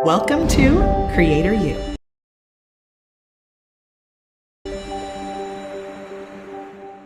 Welcome to Creator U.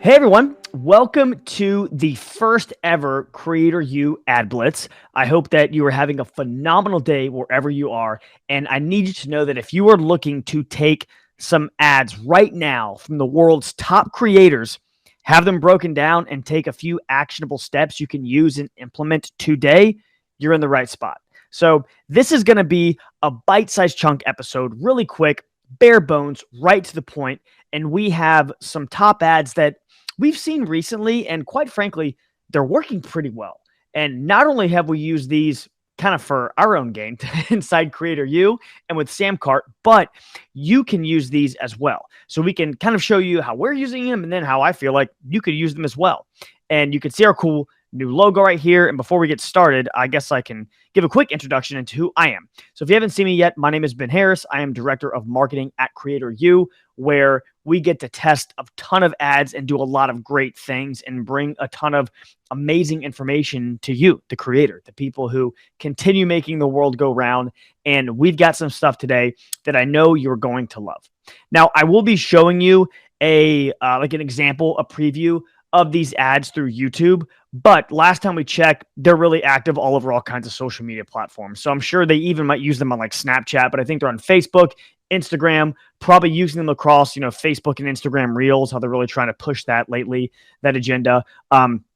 Hey everyone, welcome to the first ever Creator U Ad Blitz. I hope that you are having a phenomenal day wherever you are. And I need you to know that if you are looking to take some ads right now from the world's top creators, have them broken down, and take a few actionable steps you can use and implement today, you're in the right spot. So this is going to be a bite-sized chunk episode, really quick, bare bones, right to the point. And we have some top ads that we've seen recently, and quite frankly, they're working pretty well. And not only have we used these kind of for our own gain inside Creator U and with Samcart, but you can use these as well. So we can kind of show you how we're using them and then how I feel like you could use them as well. And you can see our cool new logo right here. And before we get started, I guess I can give a quick introduction into who I am. So if you haven't seen me yet, my name is Ben Harris. I am Director of Marketing at Creator U, where we get to test a ton of ads and do a lot of great things and bring a ton of amazing information to you, the creator, the people who continue making the world go round. And we've got some stuff today that I know you're going to love. Now, I will be showing you like an example, a preview of these ads through YouTube. But last time we checked, they're really active all over all kinds of social media platforms. So I'm sure they even might use them on like Snapchat, but I think they're on Facebook, Instagram, probably using them across, Facebook and Instagram Reels, how they're really trying to push that lately, that agenda.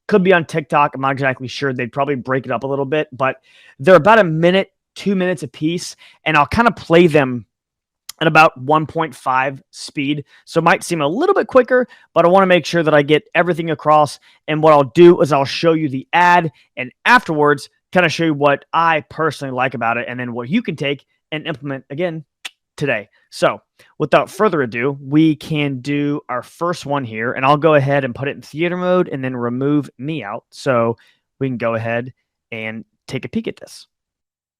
Could be on TikTok. I'm not exactly sure. They'd probably break it up a little bit, but they're about a minute, 2 minutes a piece. And I'll kind of play them at about 1.5 speed. So it might seem a little bit quicker, but I want to make sure that I get everything across. And what I'll do is I'll show you the ad and afterwards kind of show you what I personally like about it and then what you can take and implement again today. So without further ado, we can do our first one here, and I'll go ahead and put it in theater mode and then remove me out so we can go ahead and take a peek at this.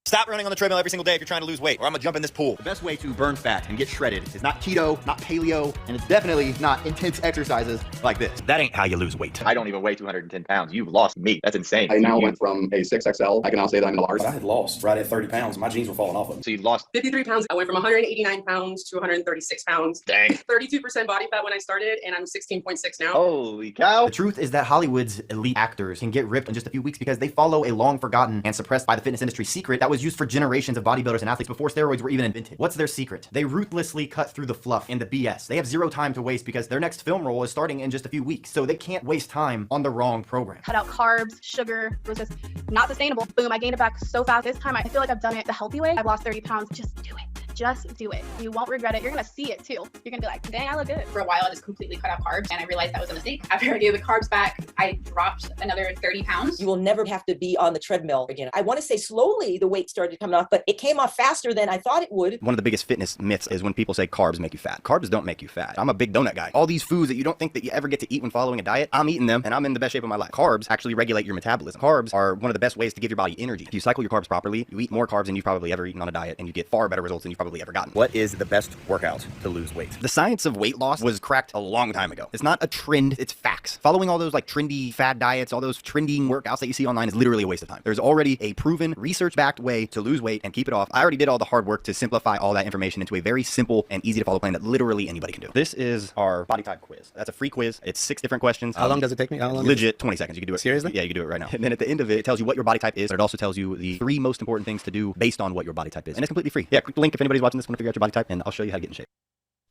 Stop running on the treadmill every single day if you're trying to lose weight, or I'm gonna jump in this pool. The best way to burn fat and get shredded is not keto, not paleo, and it's definitely not intense exercises like this. That ain't how you lose weight. I don't even weigh 210 pounds. You've lost me. That's insane. I now went from a 6XL. I can now say that I'm in a large. I had lost right at 30 pounds. My jeans were falling off of them. So you lost 53 pounds. I went from 189 pounds to 136 pounds. Dang. 32% body fat when I started, and I'm 16.6 now. Holy cow. The truth is that Hollywood's elite actors can get ripped in just a few weeks because they follow a long forgotten and suppressed by the fitness industry secret that was used for generations of bodybuilders and athletes before steroids were even invented. What's their secret? They ruthlessly cut through the fluff and the BS. They have zero time to waste because their next film role is starting in just a few weeks, so they can't waste time on the wrong program. Cut out carbs, sugar. It was just not sustainable. Boom, I gained it back so fast. This time I feel like I've done it the healthy way. I've lost 30 pounds. Just do it. Just do it. You won't regret it. You're gonna see it too. You're gonna be like, dang, I look good. For a while, I just completely cut out carbs, and I realized that was a mistake. After I gave the carbs back, I dropped another 30 pounds. You will never have to be on the treadmill again. I want to say slowly the weight started coming off, but it came off faster than I thought it would. One of the biggest fitness myths is when people say carbs make you fat. Carbs don't make you fat. I'm a big donut guy. All these foods that you don't think that you ever get to eat when following a diet, I'm eating them, and I'm in the best shape of my life. Carbs actually regulate your metabolism. Carbs are one of the best ways to give your body energy. If you cycle your carbs properly, you eat more carbs than you've probably ever eaten on a diet, and you get far better results than you've probably ever gotten. What is the best workout to lose weight? The science of weight loss was cracked a long time ago. It's not a trend, it's facts. Following all those like trendy fad diets, all those trending workouts that you see online is literally a waste of time. There's already a proven, research-backed way to lose weight and keep it off. I already did all the hard work to simplify all that information into a very simple and easy to follow plan that literally anybody can do. This is our body type quiz. That's a free quiz. It's 6 different questions. How long does it take me? How long? Legit 20 seconds. You can do it. Seriously? Yeah, you can do it right now. And then at the end of it, it tells you what your body type is, but it also tells you the 3 most important things to do based on what your body type is. And it's completely free. Yeah, click the link if anybody's watching this, want to figure out your body type, and I'll show you how to get in shape.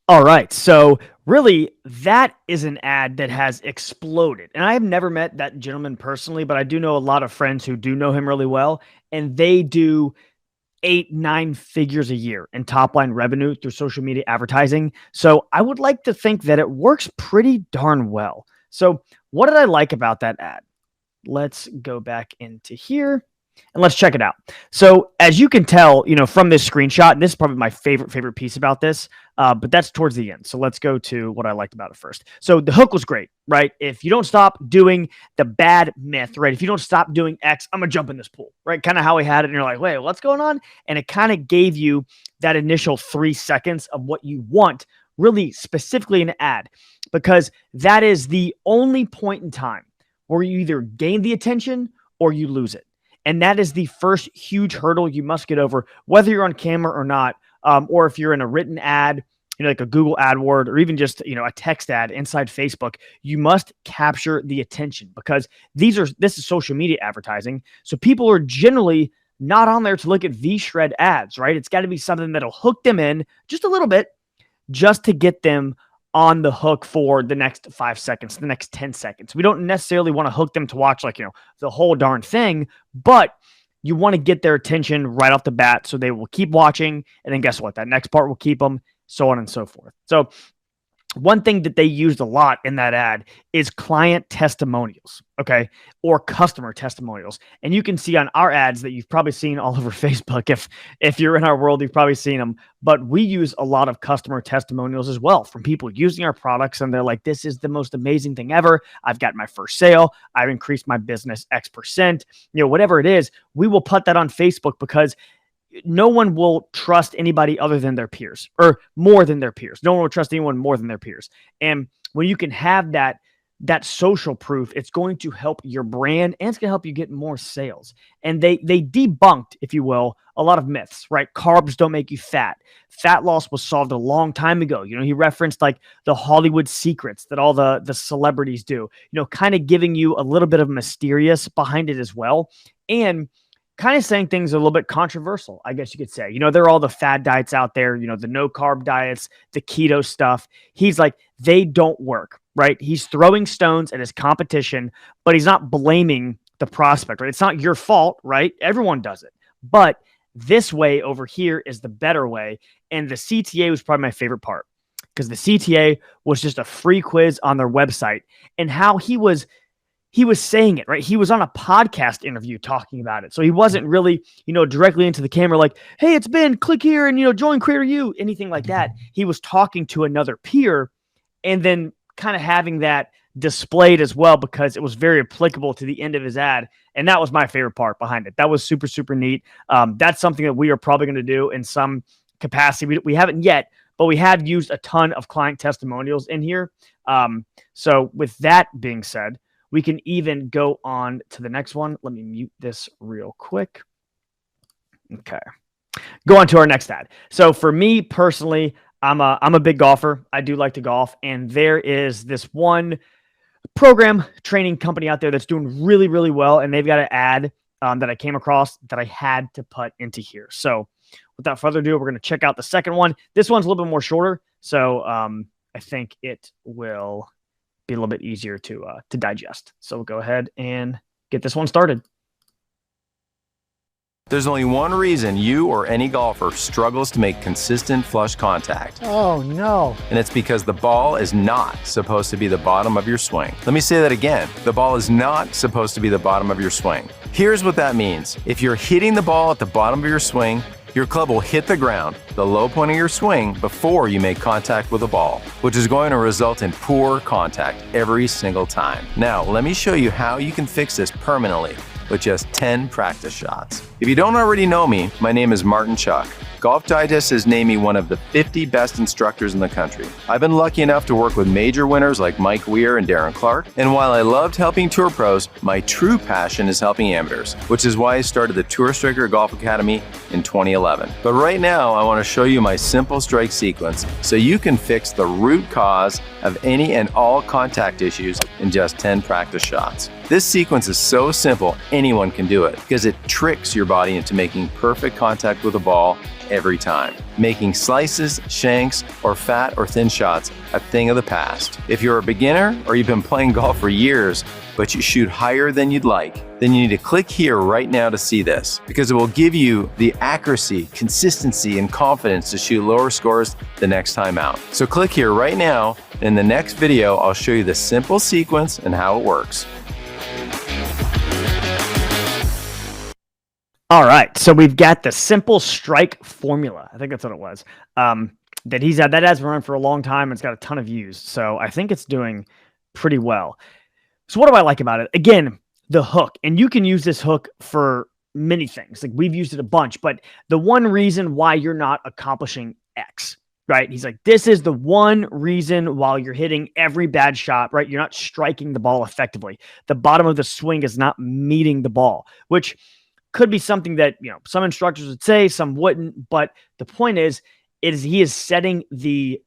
All right. So really, that is an ad that has exploded. And I have never met that gentleman personally, but I do know a lot of friends who do know him really well. And they do 8-9 figures a year in top line revenue through social media advertising. So I would like to think that it works pretty darn well. So what did I like about that ad? Let's go back into here. And let's check it out. So as you can tell, from this screenshot, and this is probably my favorite piece about this, but that's towards the end. So let's go to what I liked about it first. So the hook was great, right? If you don't stop doing the bad myth, right? If you don't stop doing X, I'm going to jump in this pool, right? Kind of how he had it. And you're like, wait, what's going on? And it kind of gave you that initial 3 seconds of what you want, really specifically an ad, because that is the only point in time where you either gain the attention or you lose it. And that is the first huge hurdle you must get over, whether you're on camera or not, or if you're in a written ad, like a Google AdWord, or even just, a text ad inside Facebook. You must capture the attention, because this is social media advertising. So people are generally not on there to look at VShred ads, right? It's got to be something that'll hook them in just a little bit, just to get them on the hook for the next 5 seconds, the next 10 seconds. We don't necessarily want to hook them to watch the whole darn thing, but you want to get their attention right off the bat so they will keep watching. And then guess what? That next part will keep them, so on and so forth. So one thing that they used a lot in that ad is client testimonials, okay, or customer testimonials. And you can see on our ads that you've probably seen all over Facebook. If you're in our world, you've probably seen them. But we use a lot of customer testimonials as well from people using our products, and they're like, "This is the most amazing thing ever. I've got my first sale. I've increased my business X%." Whatever it is, we will put that on Facebook, because no one will trust anybody other than their peers, or more than their peers. No one will trust anyone more than their peers. And when you can have that social proof, it's going to help your brand, and it's going to help you get more sales. And they debunked, if you will, a lot of myths, right? Carbs don't make you fat. Fat loss was solved a long time ago. He referenced like the Hollywood secrets that all the celebrities do, kind of giving you a little bit of mysterious behind it as well. And kind of saying things a little bit controversial, I guess you could say. There are all the fad diets out there, the no carb diets, the keto stuff. He's like, they don't work, right? He's throwing stones at his competition, but he's not blaming the prospect, right? It's not your fault, right? Everyone does it. But this way over here is the better way. And the CTA was probably my favorite part, because the CTA was just a free quiz on their website, and how he was saying it, right? He was on a podcast interview talking about it. So he wasn't really, directly into the camera like, "Hey, it's Ben, click here and, join Creator U," anything like that. He was talking to another peer, and then kind of having that displayed as well, because it was very applicable to the end of his ad. And that was my favorite part behind it. That was super, super neat. That's something that we are probably going to do in some capacity. We haven't yet, but we have used a ton of client testimonials in here. So with that being said, we can even go on to the next one. Let me mute this real quick. Okay. Go on to our next ad. So for me personally, I'm a big golfer. I do like to golf. And there is this one program training company out there that's doing really, really well. And they've got an ad that I came across that I had to put into here. So without further ado, we're going to check out the second one. This one's a little bit more shorter. So I think it will be a little bit easier to digest. So we'll go ahead and get this one started. There's only one reason you or any golfer struggles to make consistent flush contact. Oh no. And it's because the ball is not supposed to be the bottom of your swing. Let me say that again. The ball is not supposed to be the bottom of your swing. Here's what that means. If you're hitting the ball at the bottom of your swing, your club will hit the ground, the low point of your swing, before you make contact with the ball, which is going to result in poor contact every single time. Now, let me show you how you can fix this permanently with just 10 practice shots. If you don't already know me, my name is Martin Chuck. Golf Digest has named me one of the 50 best instructors in the country. I've been lucky enough to work with major winners like Mike Weir and Darren Clark, and while I loved helping tour pros, my true passion is helping amateurs, which is why I started the Tour Striker Golf Academy in 2011. But right now, I want to show you my simple strike sequence so you can fix the root cause of any and all contact issues in just 10 practice shots. This sequence is so simple, anyone can do it because it tricks your body into making perfect contact with the ball every time, making slices, shanks, or fat or thin shots a thing of the past. If you're a beginner or you've been playing golf for years, but you shoot higher than you'd like, then you need to click here right now to see this, because it will give you the accuracy, consistency, and confidence to shoot lower scores the next time out. So click here right now. In the next video, I'll show you the simple sequence and how it works. All right, so we've got the simple strike formula. I think that's what it was. That he's had. That has been running for a long time. And it's got a ton of views, so I think it's doing pretty well. So what do I like about it? Again, the hook, and you can use this hook for many things. Like we've used it a bunch, but the one reason why you're not accomplishing X, right? He's like, this is the one reason while you're hitting every bad shot, right? You're not striking the ball effectively. The bottom of the swing is not meeting the ball, which could be something that, some instructors would say, some wouldn't. But the point is he is setting the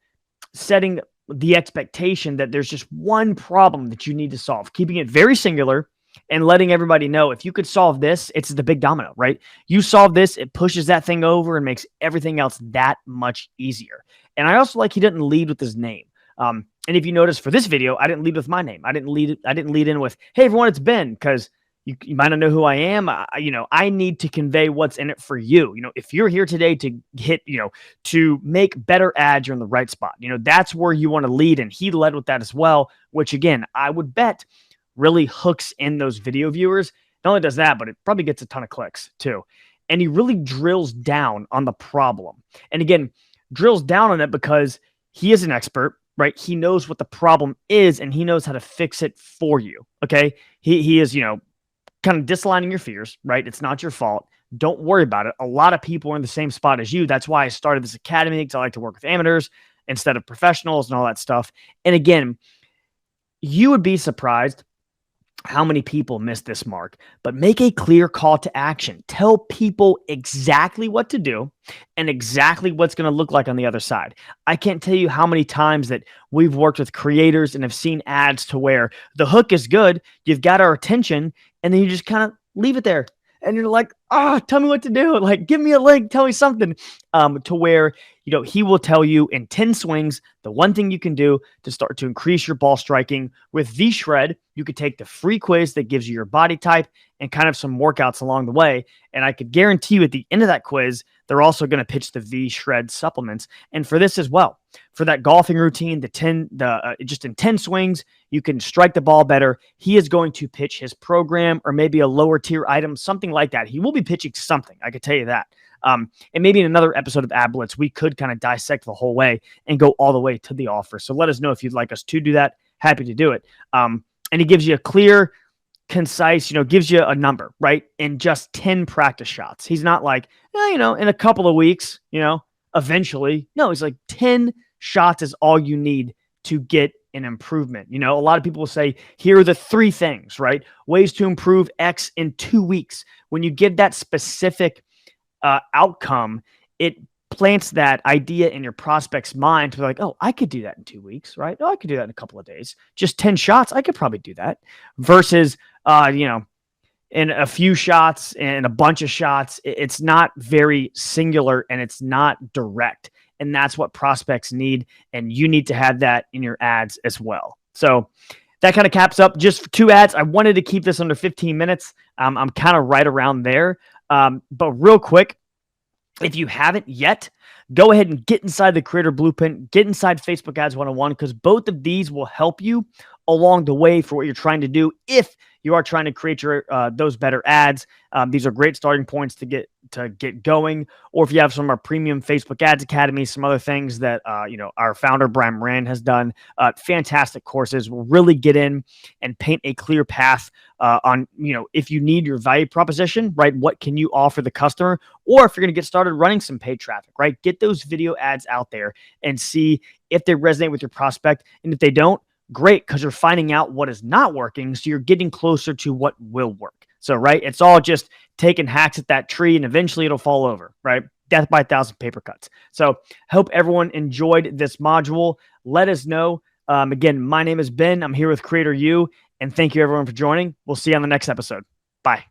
expectation that there's just one problem that you need to solve, keeping it very singular and letting everybody know if you could solve this, it's the big domino, right? You solve this, it pushes that thing over and makes everything else that much easier. And I also like he didn't lead with his name. And if you notice for this video, I didn't lead with my name. I didn't lead in with, hey, everyone, it's Ben, because you might not know who I am. I need to convey what's in it for you. If you're here today to hit, to make better ads, you're in the right spot. That's where you want to lead. And he led with that as well, which again, I would bet really hooks in those video viewers. Not only does that, but it probably gets a ton of clicks too. And he really drills down on the problem. And again, drills down on it because he is an expert, right? He knows what the problem is and he knows how to fix it for you. Okay. He is, kind of disaligning your fears, right? It's not your fault. Don't worry about it. A lot of people are in the same spot as you. That's why I started this academy, because I like to work with amateurs instead of professionals and all that stuff. And again, you would be surprised how many people miss this mark, but make a clear call to action. Tell people exactly what to do and exactly what's going to look like on the other side. I can't tell you how many times that we've worked with creators and have seen ads to where the hook is good, you've got our attention, and then you just kind of leave it there. And you're like, tell me what to do. Like, give me a link, tell me something. To where, he will tell you in 10 swings, the one thing you can do to start to increase your ball striking. With V-Shred, you could take the free quiz that gives you your body type and kind of some workouts along the way. And I could guarantee you at the end of that quiz, they're also going to pitch the V-Shred supplements. And for this as well, for that golfing routine, just in 10 swings, you can strike the ball better. He is going to pitch his program or maybe a lower tier item, something like that. He will be pitching something, I could tell you that. And maybe in another episode of Ad Blitz, we could kind of dissect the whole way and go all the way to the offer. So let us know if you'd like us to do that. Happy to do it. And he gives you a clear, concise, gives you a number, right? In just 10 practice shots. He's not like, in a couple of weeks, eventually. No, he's like 10 shots is all you need to get an improvement. A lot of people will say, here are the 3 things, right? Ways to improve X in 2 weeks. When you give that specific outcome, it plants that idea in your prospect's mind to be like, oh, I could do that in 2 weeks, right? Oh, I could do that in a couple of days. Just 10 shots, I could probably do that. Versus, in a few shots and a bunch of shots, it's not very singular and it's not direct. And that's what prospects need. And you need to have that in your ads as well. So that kind of caps up just 2 ads. I wanted to keep this under 15 minutes. I'm kind of right around there. But real quick, if you haven't yet, go ahead and get inside the Creator Blueprint, get inside Facebook Ads 101, because both of these will help you along the way for what you're trying to do. If you are trying to create your those better ads, these are great starting points to get going. Or if you have some of our premium Facebook Ads Academy, some other things that our founder Brian Moran has done, fantastic courses will really get in and paint a clear path on if you need your value proposition, right? What can you offer the customer? Or if you're going to get started running some paid traffic, right? Get those video ads out there and see if they resonate with your prospect, and if they don't, great, because you're finding out what is not working, so you're getting closer to what will work. So, right, it's all just taking hacks at that tree, and eventually it'll fall over, right? Death by 1,000 paper cuts. So, hope everyone enjoyed this module. Let us know. Again, my name is Ben. I'm here with Creator U, and thank you everyone for joining. We'll see you on the next episode. Bye.